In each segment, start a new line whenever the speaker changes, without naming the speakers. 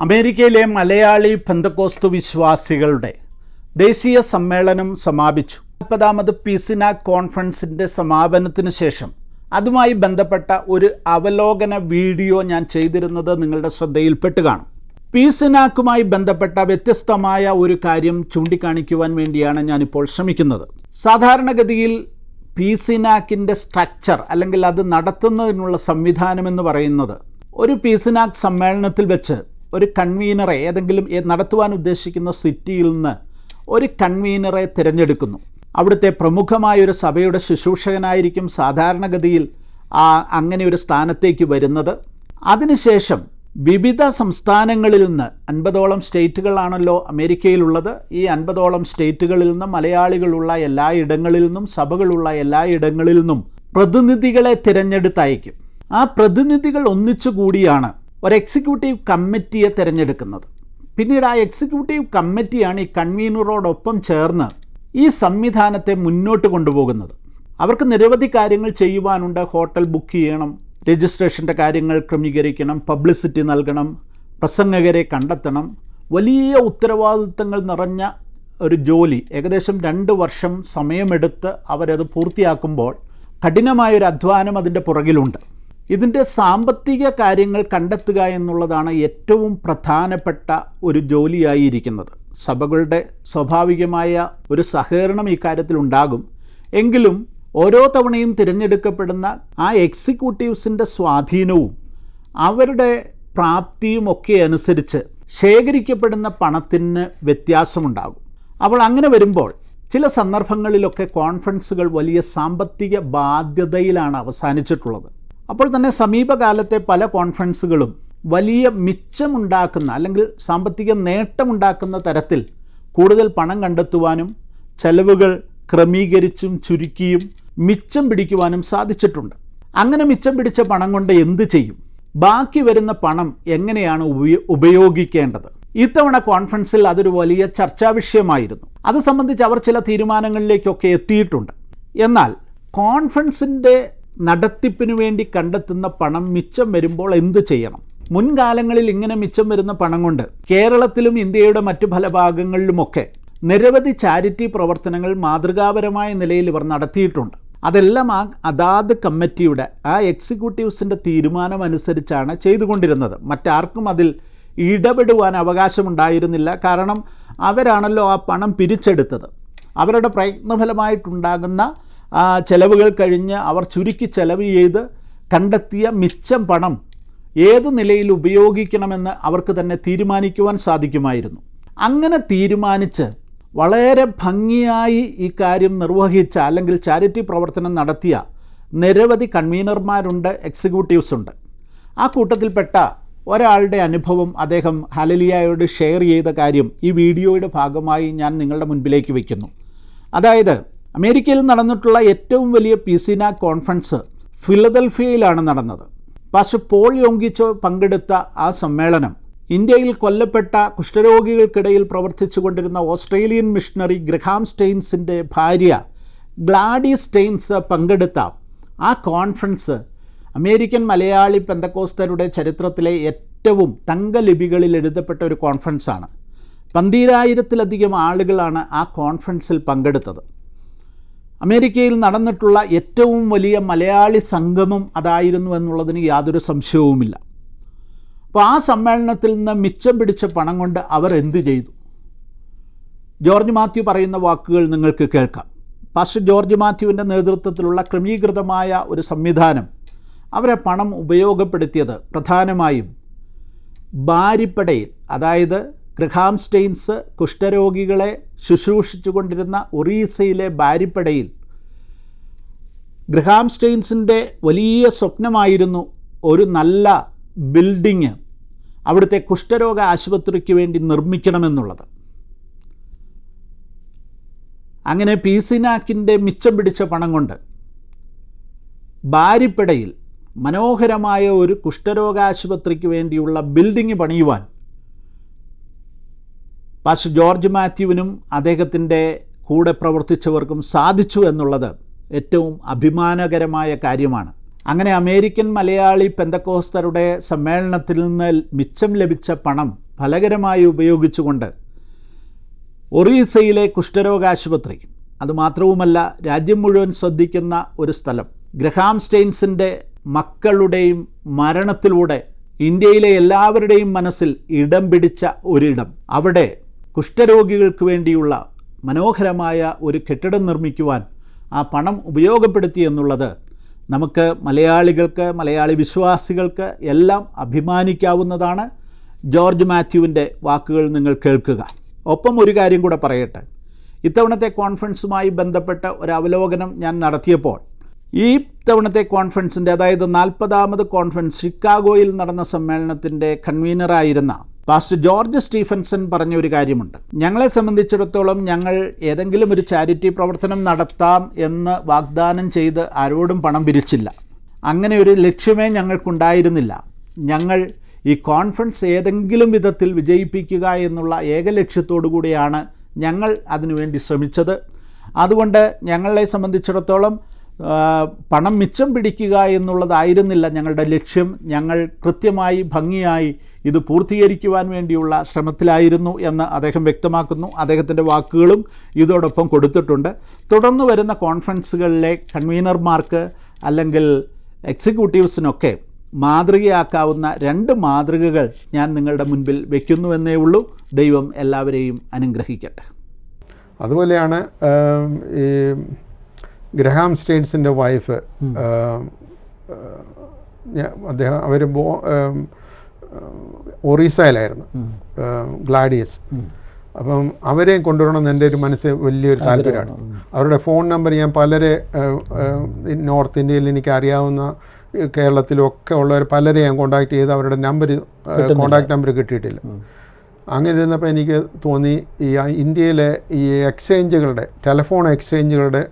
അമേരിക്കയിലെ മലയാളി പെന്തക്കോസ്തു വിശ്വാസികളുടെ ദേശീയ സമ്മേളനം സമാപിച്ചു. 40ാമത് പീസിനാക് കോൺഫറൻസിൻ്റെ സമാപനത്തിന് ശേഷം അതുമായി ബന്ധപ്പെട്ട ഒരു അവലോകന വീഡിയോ ഞാൻ ചെയ്തിരുന്നത് നിങ്ങളുടെ ശ്രദ്ധയിൽപ്പെട്ട് കാണും. പീസിനാക്കുമായി ബന്ധപ്പെട്ട വ്യത്യസ്തമായ ഒരു കാര്യം ചൂണ്ടിക്കാണിക്കുവാൻ വേണ്ടിയാണ് ഞാനിപ്പോൾ ശ്രമിക്കുന്നത്. സാധാരണഗതിയിൽ പീസിനാക്കിൻ്റെ സ്ട്രക്ചർ അല്ലെങ്കിൽ അത് നടത്തുന്നതിനുള്ള സംവിധാനമെന്ന് പറയുന്നത് ഒരു പീസിനാക് സമ്മേളനത്തിൽ വെച്ച് ഒരു കൺവീനറെ ഏതെങ്കിലും നടത്തുവാൻ ഉദ്ദേശിക്കുന്ന സിറ്റിയിൽ നിന്ന് ഒരു കൺവീനറെ തിരഞ്ഞെടുക്കുന്നു. അവിടുത്തെ പ്രമുഖമായൊരു സഭയുടെ ശുശ്രൂഷകനായിരിക്കും സാധാരണഗതിയിൽ അങ്ങനെ ഒരു സ്ഥാനത്തേക്ക് വരുന്നത്. അതിനുശേഷം വിവിധ സംസ്ഥാനങ്ങളിൽ നിന്ന് 50ഓളം സ്റ്റേറ്റുകളാണല്ലോ അമേരിക്കയിലുള്ളത്. ഈ 50ഓളം സ്റ്റേറ്റുകളിൽ നിന്ന് മലയാളികളുള്ള എല്ലായിടങ്ങളിൽ നിന്നും സഭകളുള്ള എല്ലായിടങ്ങളിൽ നിന്നും പ്രതിനിധികളെ തിരഞ്ഞെടുത്തയക്കും. ആ പ്രതിനിധികൾ ഒന്നിച്ചുകൂടിയാണ് ഒരു എക്സിക്യൂട്ടീവ് കമ്മിറ്റിയെ തിരഞ്ഞെടുക്കുന്നത്. പിന്നീട് ആ എക്സിക്യൂട്ടീവ് കമ്മിറ്റിയാണ് ഈ കൺവീനറോടൊപ്പം ചേർന്ന് ഈ സംവിധാനത്തെ മുന്നോട്ട് കൊണ്ടുപോകുന്നത്. അവർക്ക് നിരവധി കാര്യങ്ങൾ ചെയ്യുവാനുണ്ട്. ഹോട്ടൽ ബുക്ക് ചെയ്യണം, രജിസ്ട്രേഷൻ്റെ കാര്യങ്ങൾ ക്രമീകരിക്കണം, പബ്ലിസിറ്റി നൽകണം, പ്രസംഗകരെ കണ്ടെത്തണം. വലിയ ഉത്തരവാദിത്തങ്ങൾ നിറഞ്ഞ ഒരു ജോലി. ഏകദേശം 2 വർഷം സമയമെടുത്ത് അവരത് പൂർത്തിയാക്കുമ്പോൾ കഠിനമായൊരു അധ്വാനം അതിൻ്റെ പുറകിലുണ്ട്. ഇതിൻ്റെ സാമ്പത്തിക കാര്യങ്ങൾ കണ്ടെത്തുക എന്നുള്ളതാണ് ഏറ്റവും പ്രധാനപ്പെട്ട ഒരു ജോലിയായിരിക്കുന്നത്. സഭകളുടെ സ്വാഭാവികമായ ഒരു സഹകരണം ഈ കാര്യത്തിൽ ഉണ്ടാകും. എങ്കിലും ഓരോ തവണയും തിരഞ്ഞെടുക്കപ്പെടുന്ന ആ എക്സിക്യൂട്ടീവ്സിൻ്റെ സ്വാധീനവും അവരുടെ പ്രാപ്തിയും ഒക്കെ അനുസരിച്ച് ശേഖരിക്കപ്പെടുന്ന പണത്തിന് വ്യത്യാസമുണ്ടാകും. അപ്പോൾ അങ്ങനെ വരുമ്പോൾ ചില സന്ദർഭങ്ങളിലൊക്കെ കോൺഫറൻസുകൾ വലിയ സാമ്പത്തിക ബാധ്യതയിലാണ് അവസാനിച്ചിട്ടുള്ളത്. അപ്പോൾ തന്നെ സമീപകാലത്തെ പല കോൺഫറൻസുകളും വലിയ മിച്ചമുണ്ടാക്കുന്ന അല്ലെങ്കിൽ സാമ്പത്തിക നേട്ടമുണ്ടാക്കുന്ന തരത്തിൽ കൂടുതൽ പണം കണ്ടെത്തുവാനും ചെലവുകൾ ക്രമീകരിച്ചും ചുരുക്കിയും മിച്ചം പിടിക്കുവാനും സാധിച്ചിട്ടുണ്ട്. അങ്ങനെ മിച്ചം പിടിച്ച പണം കൊണ്ട് എന്ത് ചെയ്യും? ബാക്കി വരുന്ന പണം എങ്ങനെയാണ് ഉപയോഗിക്കേണ്ടത്? ഇത്തവണ കോൺഫറൻസിൽ അതൊരു വലിയ ചർച്ചാ വിഷയമായിരുന്നു. അത് സംബന്ധിച്ച് അവർ ചില തീരുമാനങ്ങളിലേക്കൊക്കെ എത്തിയിട്ടുണ്ട്. എന്നാൽ കോൺഫറൻസിൻ്റെ നടത്തിപ്പിന് വേണ്ടി കണ്ടെത്തുന്ന പണം മിച്ചം വരുമ്പോൾ എന്ത് ചെയ്യണം? മുൻകാലങ്ങളിൽ ഇങ്ങനെ മിച്ചം വരുന്ന പണം കൊണ്ട് കേരളത്തിലും ഇന്ത്യയുടെ മറ്റു പല ഭാഗങ്ങളിലുമൊക്കെ നിരവധി ചാരിറ്റി പ്രവർത്തനങ്ങൾ മാതൃകാപരമായ നിലയിൽ ഇവർ നടത്തിയിട്ടുണ്ട്. അതെല്ലാം അതാത് കമ്മിറ്റിയുടെ എക്സിക്യൂട്ടീവ്സിൻ്റെ തീരുമാനം അനുസരിച്ചാണ് ചെയ്തുകൊണ്ടിരുന്നത്. മറ്റാർക്കും അതിൽ ഇടപെടുവാൻ അവകാശമുണ്ടായിരുന്നില്ല. കാരണം അവരാണല്ലോ ആ പണം പിരിച്ചെടുത്തത്. അവരുടെ പ്രയത്നഫലമായിട്ടുണ്ടാകുന്ന ചെലവുകൾ കഴിഞ്ഞ് അവർ ചുരുക്കി ചെലവ് ചെയ്ത് കണ്ടെത്തിയ മിച്ചം പണം ഏത് നിലയിൽ ഉപയോഗിക്കണമെന്ന് അവർക്ക് തന്നെ തീരുമാനിക്കുവാൻ സാധിക്കുമായിരുന്നു. അങ്ങനെ തീരുമാനിച്ച് വളരെ ഭംഗിയായി ഈ കാര്യം നിർവഹിച്ച അല്ലെങ്കിൽ ചാരിറ്റി പ്രവർത്തനം നടത്തിയ നിരവധി കൺവീനർമാരുണ്ട്, എക്സിക്യൂട്ടീവ്സ് ഉണ്ട്. ആ കൂട്ടത്തിൽപ്പെട്ട ഒരാളുടെ അനുഭവം അദ്ദേഹം ഹല്ലേലൂയയോട് ഷെയർ ചെയ്ത കാര്യം ഈ വീഡിയോയുടെ ഭാഗമായി ഞാൻ നിങ്ങളുടെ മുൻപിലേക്ക് വയ്ക്കുന്നു. അതായത് അമേരിക്കയിൽ നടന്നിട്ടുള്ള ഏറ്റവും വലിയ പീസിനാക് കോൺഫറൻസ് ഫിലദൽഫിയയിലാണ് നടന്നത്. പാസ്റ്റർ പോൾ യോങ്കിച്ചോ പങ്കെടുത്ത ആ സമ്മേളനം ഇന്ത്യയിൽ കൊല്ലപ്പെട്ട കുഷ്ഠരോഗികൾക്കിടയിൽ പ്രവർത്തിച്ചു കൊണ്ടിരുന്ന ഓസ്ട്രേലിയൻ മിഷണറി ഗ്രഹാം സ്റ്റെയിൻസിൻ്റെ ഭാര്യ ഗ്ലാഡി സ്റ്റെയിൻസ് പങ്കെടുത്ത ആ കോൺഫറൻസ് അമേരിക്കൻ മലയാളി പെന്തക്കോസ്തരുടെ ചരിത്രത്തിലെ ഏറ്റവും തങ്കലിപികളിൽ എഴുതപ്പെട്ട ഒരു കോൺഫറൻസാണ്. 12,000-ലധികം ആളുകളാണ് ആ കോൺഫറൻസിൽ പങ്കെടുത്തത്. അമേരിക്കയിൽ നടന്നിട്ടുള്ള ഏറ്റവും വലിയ മലയാളി സംഗമം അതായിരുന്നു എന്നുള്ളതിന് യാതൊരു സംശയവുമില്ല. അപ്പോൾ ആ സമ്മേളനത്തിൽ നിന്ന് മിച്ചം പിടിച്ച പണം കൊണ്ട് അവർ എന്ത് ചെയ്തു? ജോർജ് മാത്യു പറയുന്ന വാക്കുകൾ നിങ്ങൾക്ക് കേൾക്കാം. പാസ്റ്റർ ജോർജ് മാത്യുവിൻ്റെ നേതൃത്വത്തിലുള്ള ക്രമീകൃതമായ ഒരു സംവിധാനം അവരെ പണം ഉപയോഗപ്പെടുത്തിയത് പ്രധാനമായും ബാരിപ്പടയിൽ, അതായത് ഗ്രഹാം സ്റ്റെയിൻസ് കുഷ്ഠരോഗികളെ ശുശ്രൂഷിച്ചു കൊണ്ടിരുന്ന ഒറീസയിലെ ബാരിപ്പടയിൽ ഗ്രഹാം സ്റ്റെയിൻസിൻ്റെ വലിയ സ്വപ്നമായിരുന്നു ഒരു നല്ല ബിൽഡിങ് അവിടുത്തെ കുഷ്ഠരോഗ ആശുപത്രിക്ക് വേണ്ടി നിർമ്മിക്കണമെന്നുള്ളത്. അങ്ങനെ പീസിനാക്കിൻ്റെ മിച്ചം പിടിച്ച പണം കൊണ്ട് ബാരിപ്പടയിൽ മനോഹരമായ ഒരു കുഷ്ഠരോഗാശുപത്രിക്ക് വേണ്ടിയുള്ള ബിൽഡിങ് പണിയുവാൻ പാസ്റ്റർ ജോർജ് മാത്യുവിനും അദ്ദേഹത്തിൻ്റെ കൂടെ പ്രവർത്തിച്ചവർക്കും സാധിച്ചു എന്നുള്ളത് ഏറ്റവും അഭിമാനകരമായ കാര്യമാണ്. അങ്ങനെ അമേരിക്കൻ മലയാളി പെന്തക്കോസ്തരുടെ സമ്മേളനത്തിൽ നിന്ന് മിച്ചം ലഭിച്ച പണം ഫലകരമായി ഉപയോഗിച്ചുകൊണ്ട് ഒറീസയിലെ കുഷ്ഠരോഗാശുപത്രി, അതുമാത്രവുമല്ല രാജ്യം മുഴുവൻ ശ്രദ്ധിക്കുന്ന ഒരു സ്ഥലം, ഗ്രഹാം സ്റ്റെയിൻസിൻ്റെ മക്കളുടെയും മരണത്തിലൂടെ ഇന്ത്യയിലെ എല്ലാവരുടെയും മനസ്സിൽ ഇടം പിടിച്ച ഒരിടം, അവിടെ കുഷ്ഠരോഗികൾക്ക് വേണ്ടിയുള്ള മനോഹരമായ ഒരു കെട്ടിടം നിർമ്മിക്കുവാൻ ആ പണം ഉപയോഗപ്പെടുത്തി എന്നുള്ളത് നമുക്ക് മലയാളികൾക്ക്, മലയാളി വിശ്വാസികൾക്ക് എല്ലാം അഭിമാനിക്കാവുന്നതാണ്. ജോർജ് മാത്യുവിൻ്റെ വാക്കുകൾ നിങ്ങൾ കേൾക്കുക. ഒപ്പം ഒരു കാര്യം കൂടെ പറയട്ടെ. ഇത്തവണത്തെ കോൺഫറൻസുമായി ബന്ധപ്പെട്ട ഒരു അവലോകനം ഞാൻ നടത്തിയപ്പോൾ ഈ തവണത്തെ കോൺഫറൻസിൻ്റെ, അതായത് 40ാമത് കോൺഫറൻസ് ഷിക്കാഗോയിൽ നടന്ന സമ്മേളനത്തിൻ്റെ കൺവീനറായിരുന്ന പാസ്റ്റർ ജോർജ് സ്റ്റീഫൻസൺ പറഞ്ഞൊരു കാര്യമുണ്ട്. ഞങ്ങളെ സംബന്ധിച്ചിടത്തോളം ഞങ്ങൾ ഏതെങ്കിലും ഒരു ചാരിറ്റി പ്രവർത്തനം നടത്താം എന്ന് വാഗ്ദാനം ചെയ്ത് ആരോടും പണം പിരിച്ചില്ല. അങ്ങനെ ഒരു ലക്ഷ്യമേ ഞങ്ങൾക്കുണ്ടായിരുന്നില്ല. ഞങ്ങൾ ഈ കോൺഫറൻസ് ഏതെങ്കിലും വിധത്തിൽ വിജയിപ്പിക്കുക എന്നുള്ള ഏക ലക്ഷ്യത്തോടു കൂടിയാണ് ഞങ്ങൾ അതിനുവേണ്ടി ശ്രമിച്ചത്. അതുകൊണ്ട് ഞങ്ങളെ സംബന്ധിച്ചിടത്തോളം പണം മിച്ചം പിടിക്കുക എന്നുള്ളതായിരുന്നില്ല ഞങ്ങളുടെ ലക്ഷ്യം. ഞങ്ങൾ കൃത്യമായി ഭംഗിയായി ഇത് പൂർത്തീകരിക്കുവാൻ വേണ്ടിയുള്ള ശ്രമത്തിലായിരുന്നു എന്ന് അദ്ദേഹം വ്യക്തമാക്കുന്നു. അദ്ദേഹത്തിൻ്റെ വാക്കുകളും ഇതോടൊപ്പം കൊടുത്തിട്ടുണ്ട്. തുടർന്ന് വരുന്ന കോൺഫറൻസുകളിലെ കൺവീനർമാർക്ക് അല്ലെങ്കിൽ എക്സിക്യൂട്ടീവ്സിനൊക്കെ മാതൃകയാക്കാവുന്ന 2 മാതൃകകൾ ഞാൻ നിങ്ങളുടെ മുൻപിൽ വയ്ക്കുന്നുവെന്നേ ഉള്ളൂ. ദൈവം എല്ലാവരെയും അനുഗ്രഹിക്കട്ടെ.
അതുപോലെയാണ് ഈ ഗ്രഹാം സ്റ്റെയിൻസിൻ്റെ വൈഫ്, അവർ ഒറീസയിലായിരുന്നു, ഗ്ലാഡിയസ്. അപ്പം അവരെയും കൊണ്ടുവരണമെന്ന് എൻ്റെ ഒരു മനസ്സിൽ വലിയൊരു താല്പര്യമാണ്. അവരുടെ ഫോൺ നമ്പർ ഞാൻ പലരെ നോർത്ത് ഇന്ത്യയിൽ എനിക്ക് അറിയാവുന്ന കേരളത്തിലൊക്കെ ഉള്ളവർ പലരെ ഞാൻ കോൺടാക്ട് ചെയ്ത് അവരുടെ കോൺടാക്ട് നമ്പർ കിട്ടിയിട്ടില്ല. അങ്ങനെ ഇരുന്നപ്പോൾ എനിക്ക് തോന്നി ഈ ഇന്ത്യയിലെ ഈ എക്സ്ചേഞ്ചുകളുടെ, ടെലിഫോൺ എക്സ്ചേഞ്ചുകളുടെ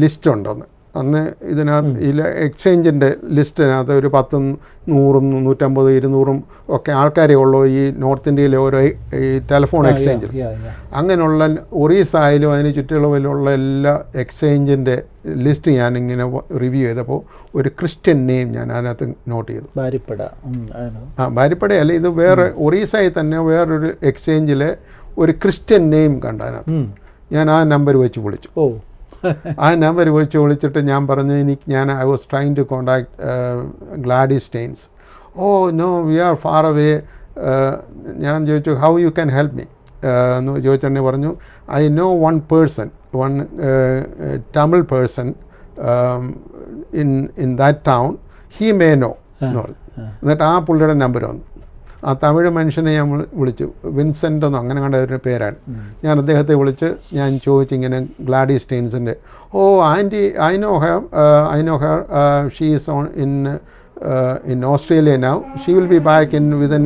ലിസ്റ്റ് ഉണ്ടെന്ന്. അന്ന് ഇതിനകത്ത് ഈ എക്സ്ചേഞ്ചിൻ്റെ ലിസ്റ്റിനകത്ത് ഒരു 10, 100, 150, 200 ഒക്കെ ആൾക്കാരേ ഉള്ളൂ ഈ നോർത്ത് ഇന്ത്യയിലെ ഓരോ ഈ ടെലിഫോൺ എക്സ്ചേഞ്ചിൽ. അങ്ങനെയുള്ള ഒറീസയിലും അതിന് ചുറ്റുമുള്ള എല്ലാ എക്സ്ചേഞ്ചിൻ്റെ ലിസ്റ്റ് ഞാനിങ്ങനെ റിവ്യൂ ചെയ്തപ്പോൾ ഒരു ക്രിസ്ത്യൻ നെയിം ഞാൻ അതിനകത്ത് നോട്ട് ചെയ്തു. ബാരിപ്പടയല്ല, ഇത് വേറെ ഒറീസയിൽ തന്നെ വേറൊരു എക്സ്ചേഞ്ചിലെ ഒരു ക്രിസ്ത്യൻ നെയിം കണ്ട അതിനകത്ത്. ഞാൻ ആ നമ്പർ വെച്ച് വിളിച്ചു. ആ നമ്പർ വിളിച്ചിട്ട് ഞാൻ പറഞ്ഞു, I was trying to contact Gladys Staines. Oh no, we are far away. ഞാൻ ചോദിച്ചു how you can help me എന്ന് ചോദിച്ചിട്ടുണ്ടെങ്കിൽ പറഞ്ഞു, I know one Tamil person in that town, he may know എന്ന് പറഞ്ഞു. എന്നിട്ട് ആ പുള്ളിയുടെ നമ്പർ വന്നു. ആ തമിഴ് മനുഷ്യനെ ഞാൻ വിളിച്ചു, വിൻസെൻ്റ് എന്നോ അങ്ങനെ കണ്ട ഒരു പേരാണ്. ഞാൻ അദ്ദേഹത്തെ വിളിച്ച് ഞാൻ ചോദിച്ചു ഇങ്ങനെ ഗ്ലാഡിസ് സ്റ്റെയിൻസിൻ്റെ. Oh aunty, I know her, she is on in Australia now. She will be back within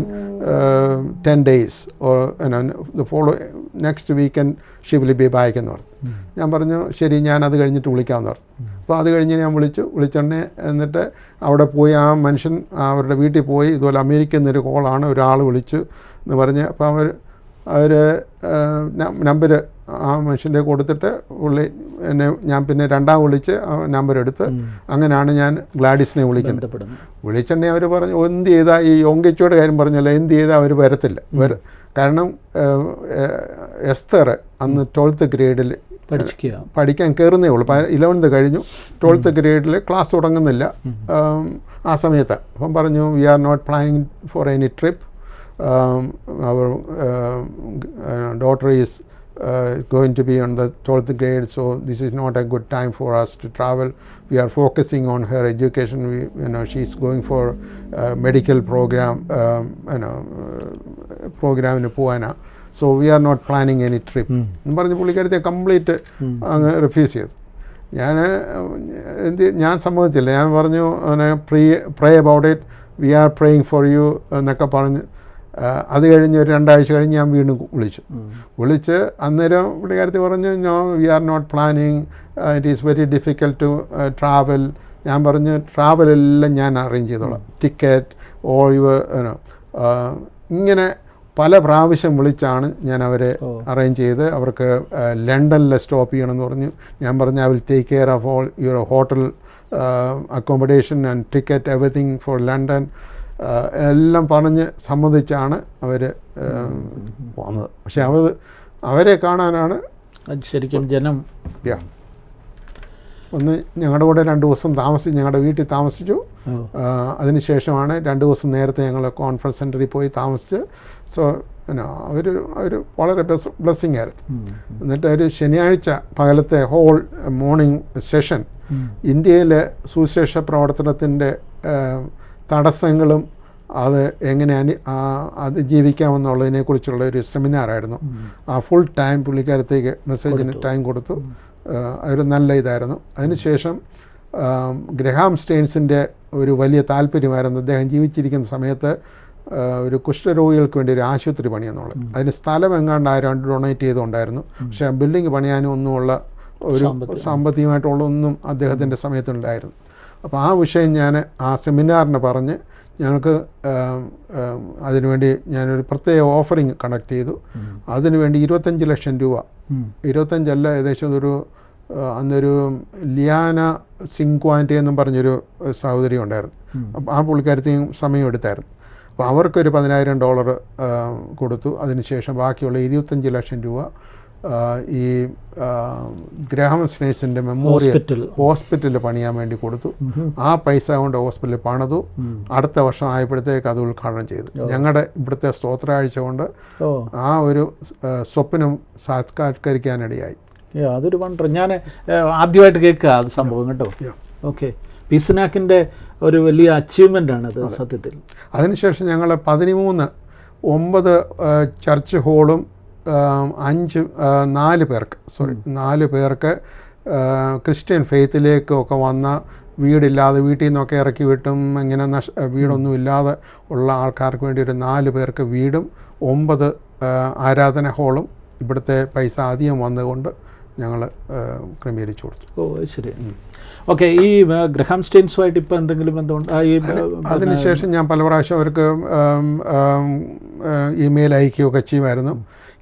10 days or next weekend she will be back എന്ന് പറഞ്ഞു. ഞാൻ പറഞ്ഞു ശരി, ഞാൻ അത് കഴിഞ്ഞിട്ട് വിളിക്കാമെന്ന് പറഞ്ഞു. അപ്പോൾ അത് കഴിഞ്ഞ് ഞാൻ വിളിച്ചോണ്ടേ എന്നിട്ട് അവിടെ പോയി ആ മനുഷ്യൻ അവരുടെ വീട്ടിൽ പോയി, ഇതുപോലെ അമേരിക്കയിൽ നിന്നൊരു കോളാണ്, ഒരാൾ വിളിച്ചു എന്ന് പറഞ്ഞ്. അപ്പോൾ അവർ നമ്പർ ആ മനുഷ്യൻ്റെ കൊടുത്തിട്ട് പുള്ളി ഞാൻ പിന്നെ വിളിച്ച് നമ്പർ എടുത്ത് അങ്ങനെയാണ് ഞാൻ ഗ്ലാഡിസിനെ വിളിച്ചിട്ടുണ്ടെങ്കിൽ അവർ പറഞ്ഞു എന്ത് ചെയ്താൽ ഈ യോങ്കിച്ചോയുടെ കാര്യം പറഞ്ഞല്ലോ, എന്ത് ചെയ്താൽ അവർ വരത്തില്ല. കാരണം എസ്തർ അന്ന് 12th ഗ്രേഡിൽ പഠിക്കാൻ കയറുന്നേ ഉള്ളൂ. 11th കഴിഞ്ഞു, 12th ഗ്രേഡിൽ ക്ലാസ് തുടങ്ങുന്നില്ല ആ സമയത്ത്. അപ്പം പറഞ്ഞു we are not planning for any trip. Our daughter is going to be on the 12th grade, so this is not a good time for us to travel. We are focusing on her education. She's going for medical program, program in Puana, so we are not planning any trip. പറഞ്ഞ് പുള്ളിക്കാരത്തെ complete അങ്ങ് refuse ചെയ്തു. ഞാൻ സമ്മതിച്ചില്ല. ഞാൻ പറഞ്ഞു pray about it, we are praying for you എന്നൊക്കെ പറഞ്ഞ്. അത് കഴിഞ്ഞ് ഒരു 2 ആഴ്ച കഴിഞ്ഞ് ഞാൻ വീണ്ടും വിളിച്ച് അന്നേരം പുള്ളിക്കാരത്തി പറഞ്ഞു no, we are not planning, it is very difficult to travel. ഞാൻ പറഞ്ഞു ട്രാവലെല്ലാം ഞാൻ അറേഞ്ച് ചെയ്തോളാം, ടിക്കറ്റ് ഓൾ യുവർ ഇങ്ങനെ പല പ്രാവശ്യം വിളിച്ചാണ് ഞാൻ അവരെ അറേഞ്ച് ചെയ്ത്. അവർക്ക് ലണ്ടനിൽ സ്റ്റോപ്പ് ചെയ്യണമെന്ന് പറഞ്ഞു. ഞാൻ പറഞ്ഞു I will take care of all your hotel accommodation and ticket, everything for London. എല്ലാം പറഞ്ഞ് സമ്മതിച്ചാണ് അവർ വന്നത്. പക്ഷെ അവരെ കാണാനാണ്
ശരിക്കും ജനം.
ഒന്ന് ഞങ്ങളുടെ കൂടെ 2 ദിവസം താമസിച്ചു, ഞങ്ങളുടെ വീട്ടിൽ താമസിച്ചു. അതിനുശേഷമാണ് 2 ദിവസം നേരത്തെ ഞങ്ങൾ കോൺഫറൻസ് സെൻറ്ററിൽ പോയി താമസിച്ച്. സോ അവർ വളരെ ബ്ലെസ്സിങ് ആയിരുന്നു. എന്നിട്ട് ഒരു ശനിയാഴ്ച പകലത്തെ ഹോൾ മോർണിംഗ് സെഷൻ ഇന്ത്യയിലെ സുവിശേഷ പ്രവർത്തനത്തിൻ്റെ തടസ്സങ്ങളും അത് എങ്ങനെ അതിജീവിക്കാമെന്നുള്ളതിനെക്കുറിച്ചുള്ള ഒരു സെമിനാറായിരുന്നു. ആ ഫുൾ ടൈം പുള്ളിക്കാരത്തേക്ക് മെസ്സേജിന് ടൈം കൊടുത്തു. ഒരു നല്ല ഇതായിരുന്നു. അതിനുശേഷം ഗ്രഹാം സ്റ്റെയിൻസിൻ്റെ ഒരു വലിയ താല്പര്യമായിരുന്നു അദ്ദേഹം ജീവിച്ചിരിക്കുന്ന സമയത്ത് ഒരു കുഷ്ഠരോഗികൾക്ക് വേണ്ടി ഒരു ആശുപത്രി പണിയെന്നുള്ളത്. അതിന് സ്ഥലം എങ്ങാണ്ട് ആരും ഡൊണേറ്റ് ചെയ്തുകൊണ്ടായിരുന്നു. പക്ഷേ ബിൽഡിംഗ് പണിയാനും ഒന്നുമുള്ള ഒരു സാമ്പത്തികമായിട്ടുള്ളതൊന്നും അദ്ദേഹത്തിൻ്റെ സമയത്തുണ്ടായിരുന്നു. അപ്പോൾ ആ വിഷയം ഞാൻ ആ സെമിനാറിന് പറഞ്ഞ് ഞങ്ങൾക്ക് അതിനുവേണ്ടി ഞാനൊരു പ്രത്യേക ഓഫറിങ് കണക്ട് ചെയ്തു. അതിനുവേണ്ടി 25 ലക്ഷം രൂപ, 25 ഏകദേശം അന്നൊരു ലിയാന സിങ്ക്വാൻറ്റെ എന്നും പറഞ്ഞൊരു സഹോദരി ഉണ്ടായിരുന്നു. അപ്പം ആ പുള്ളിക്കാരത്തെയും സമയം എടുത്തായിരുന്നു. അപ്പോൾ അവർക്കൊരു $10,000 കൊടുത്തു. അതിനുശേഷം ബാക്കിയുള്ള 25 ലക്ഷം രൂപ ഈ ഗ്രഹാം സ്റ്റെയിൻസിൻ്റെ മെമ്മോറിയൽ ഹോസ്പിറ്റൽ പണിയാൻ വേണ്ടി കൊടുത്തു. ആ പൈസ കൊണ്ട് ഹോസ്പിറ്റലിൽ പണിതു. അടുത്ത വർഷം ആയപ്പോഴത്തേക്ക് അത് ഉദ്ഘാടനം ചെയ്തു. ഞങ്ങളുടെ ഇവിടുത്തെ സ്തോത്രാഴ്ച കൊണ്ട് ആ ഒരു സ്വപ്നം സാക്ഷാത്കരിക്കാനിടയായി.
അതൊരു വണ്ടർ. ഞാൻ ആദ്യമായിട്ട് കേൾക്കുക അത് സംഭവം കേട്ടോ. ഓക്കെ, പീസ്നാക്കിൻ്റെ ഒരു വലിയ അച്ചീവ്മെൻ്റ് ആണ് അത് സത്യത്തിൽ.
അതിനുശേഷം ഞങ്ങൾ 9 ചർച്ച് ഹോളും 4 പേർക്ക് ക്രിസ്ത്യൻ ഫെയ്ത്തിലേക്കൊക്കെ വന്ന വീടില്ലാതെ വീട്ടിൽ നിന്നൊക്കെ ഇറക്കി വിട്ടും ഇങ്ങനെ വീടൊന്നും ഇല്ലാതെ ഉള്ള ആൾക്കാർക്ക് വേണ്ടി ഒരു 4 പേർക്ക് വീടും 9 ആരാധന ഹോളും ഇവിടുത്തെ പൈസ അധികം വന്നുകൊണ്ട് ഞങ്ങൾ ക്രമീകരിച്ചു കൊടുത്തു.
ഓ ശരി. ഓക്കെ, ഈ ഗ്രഹാം സ്റ്റെയിൻസുമായിട്ട് ഇപ്പോൾ എന്തെങ്കിലും ബന്ധമുണ്ട്?
അതിനുശേഷം ഞാൻ പല പ്രാവശ്യം അവർക്ക് ഇമെയിൽ അയക്കുകയൊക്കെ ചെയ്യുമായിരുന്നു.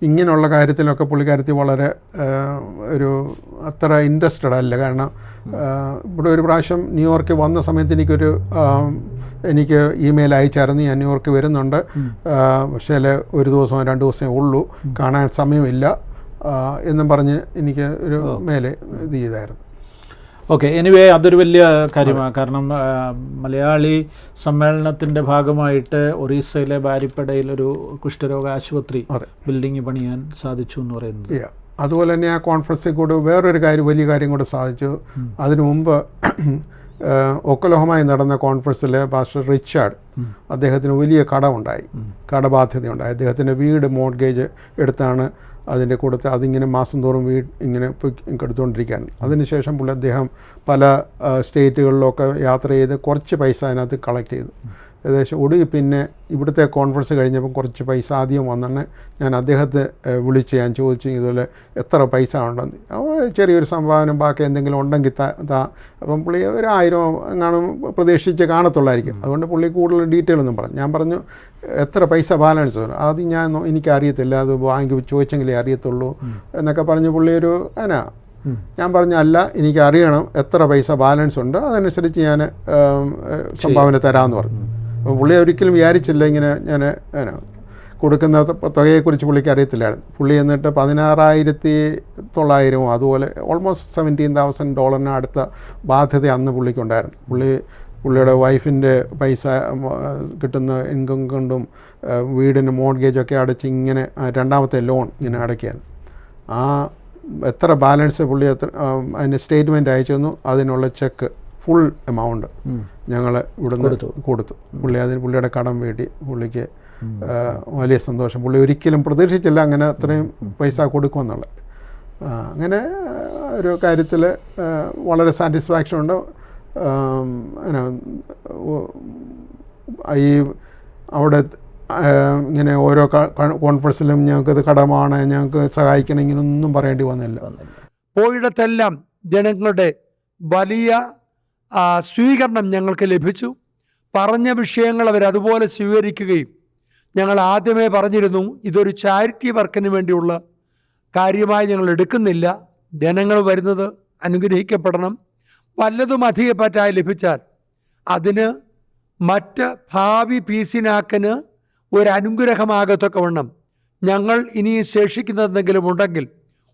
ഇങ്ങനെയുള്ള കാര്യത്തിലൊക്കെ പുള്ളിക്കാരത്തി വളരെ അത്ര ഇൻട്രസ്റ്റഡ് അല്ല. കാരണം ഇവിടെ ഒരു പ്രാവശ്യം ന്യൂയോർക്കിൽ വന്ന സമയത്ത് എനിക്ക് ഇമെയിൽ അയച്ചായിരുന്നു, ഞാൻ ന്യൂയോർക്ക് വരുന്നുണ്ട്, പക്ഷേ 1 ദിവസമോ 2 ദിവസമേ ഉള്ളൂ, കാണാൻ സമയമില്ല എന്നും പറഞ്ഞ് എനിക്ക് ഒരു മേലെ ഇത് ചെയ്തായിരുന്നു.
ഓക്കെ, എനിവേ അതൊരു വലിയ കാര്യമാണ്. കാരണം മലയാളി സമ്മേളനത്തിൻ്റെ ഭാഗമായിട്ട് ഒറീസയിലെ ബാരിപ്പടയിൽ ഒരു കുഷ്ഠരോഗ ആശുപത്രി ബിൽഡിംഗ് പണിയാൻ സാധിച്ചു എന്ന് പറയുന്നത്.
അതുപോലെ തന്നെ ആ കോൺഫറൻസിൽ കൂടെ വേറൊരു വലിയ കാര്യം കൂടെ സാധിച്ചു. അതിനു മുമ്പ് ഒക്കലോഹമായി നടന്ന കോൺഫറൻസിൽ പാസ്റ്റർ റിച്ചാർഡ്, അദ്ദേഹത്തിന് വലിയ കടബാധ്യതയുണ്ടായി. അദ്ദേഹത്തിൻ്റെ വീട് മോർഗേജ് എടുത്താണ് അതിൻ്റെ കൊടുത്ത് അതിങ്ങനെ മാസം തോറും ഇങ്ങനെ എടുത്തുകൊണ്ടിരിക്കുകയാണ്. അതിനുശേഷം അദ്ദേഹം പല സ്റ്റേറ്റുകളിലൊക്കെ യാത്ര ചെയ്ത് കുറച്ച് പൈസ അതിനകത്ത് കളക്ട് ചെയ്തു. ഏകദേശം ഒടുവിൽ പിന്നെ ഇവിടുത്തെ കോൺഫറൻസ് കഴിഞ്ഞപ്പം കുറച്ച് പൈസ ആദ്യം വന്നെന്ന് ഞാൻ അദ്ദേഹത്തെ വിളിച്ച് ഞാൻ ചോദിച്ചു, ഇതുപോലെ എത്ര പൈസ ഉണ്ടെന്ന്. ചെറിയൊരു സംഭാവന ബാക്കി എന്തെങ്കിലും ഉണ്ടെങ്കിൽ അപ്പം പുള്ളി 1000 എങ്ങാനും പ്രതീക്ഷിച്ച് കാണത്തുള്ളായിരിക്കും. അതുകൊണ്ട് പുള്ളി കൂടുതൽ ഡീറ്റെയിൽ ഒന്നും പറഞ്ഞു. ഞാൻ പറഞ്ഞു എത്ര പൈസ ബാലൻസ് വരും, അത് എനിക്കറിയത്തില്ല, അത് ബാങ്ക് ചോദിച്ചെങ്കിലേ അറിയത്തുള്ളൂ എന്നൊക്കെ പറഞ്ഞ് പുള്ളി ഞാൻ പറഞ്ഞു അല്ല, എനിക്ക് അറിയണം എത്ര പൈസ ബാലൻസ് ഉണ്ട്, അതനുസരിച്ച് ഞാൻ സംഭാവന തരാമെന്ന് പറഞ്ഞു. അപ്പോൾ പുള്ളി ഒരിക്കലും വിചാരിച്ചില്ല ഇങ്ങനെ ഞാൻ കൊടുക്കുന്ന തുകയെക്കുറിച്ച് പുള്ളിക്ക് അറിയത്തില്ലായിരുന്നു. പുള്ളി എന്നിട്ട് 16,900 അതുപോലെ ഓൾമോസ്റ്റ് $17,000 അടുത്ത ബാധ്യത അന്ന് പുള്ളിക്കുണ്ടായിരുന്നു. പുള്ളിയുടെ വൈഫിൻ്റെ പൈസ കിട്ടുന്ന ഇൻകം കൊണ്ടും വീടിന് മോർഗേജൊക്കെ അടച്ച് ഇങ്ങനെ 2ാമത്തെ ലോൺ ഇങ്ങനെ അടയ്ക്കുകയാണ്. എത്ര ബാലൻസ് പുള്ളി അതിൻ്റെ സ്റ്റേറ്റ്മെൻറ്റ് അയച്ചു തന്നു. അതിനുള്ള ചെക്ക് ഫുൾ എമൗണ്ട് ഞങ്ങൾ ഇവിടുന്ന് കൊടുത്തു. പുള്ളിയുടെ കടം വീട്ടി പുള്ളിക്ക് വലിയ സന്തോഷം. പുള്ളി ഒരിക്കലും പ്രതീക്ഷിച്ചില്ല അങ്ങനെ അത്രയും പൈസ കൊടുക്കുമെന്നുള്ളത്. അങ്ങനെ ഒരു കാര്യത്തിൽ വളരെ സാറ്റിസ്ഫാക്ഷൻ ഉണ്ട്. ഈ അവിടെ ഇങ്ങനെ ഓരോ കോൺഫറൻസിലും ഞങ്ങൾക്കത് കടമാണ്, ഞങ്ങൾക്ക് സഹായിക്കണം, ഇങ്ങനൊന്നും പറയേണ്ടി വന്നില്ല.
പോയിടത്തെല്ലാം ജനങ്ങളുടെ വലിയ സ്വീകരണം ഞങ്ങൾക്ക് ലഭിച്ചു. പറഞ്ഞ വിഷയങ്ങൾ അവരതുപോലെ സ്വീകരിക്കുകയും, ഞങ്ങൾ ആദ്യമേ പറഞ്ഞിരുന്നു ഇതൊരു ചാരിറ്റി വർക്കിന് വേണ്ടിയുള്ള കാര്യമായി ഞങ്ങൾ എടുക്കുന്നില്ല, ജനങ്ങൾ വരുന്നത് അനുഗ്രഹിക്കപ്പെടണം, വല്ലതും അധികപ്പറ്റായി ലഭിച്ചാൽ അതിന് മറ്റ് ഭാവി പീസിനാക്കിന് ഒരു അനുഗ്രഹമാകത്തക്കവണ്ണം ഞങ്ങൾ ഇനി ശേഷിക്കുന്നതെന്തെങ്കിലും ഉണ്ടെങ്കിൽ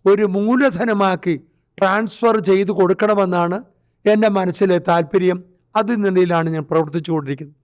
ഒരു മൂലധനമാക്കി ട്രാൻസ്ഫർ ചെയ്ത് കൊടുക്കണമെന്നാണ് എൻ്റെ മനസ്സിലെ താല്പര്യം. അതിനിടയിലാണ് ഞാൻ പ്രവർത്തിച്ചു കൊണ്ടിരിക്കുന്നത്.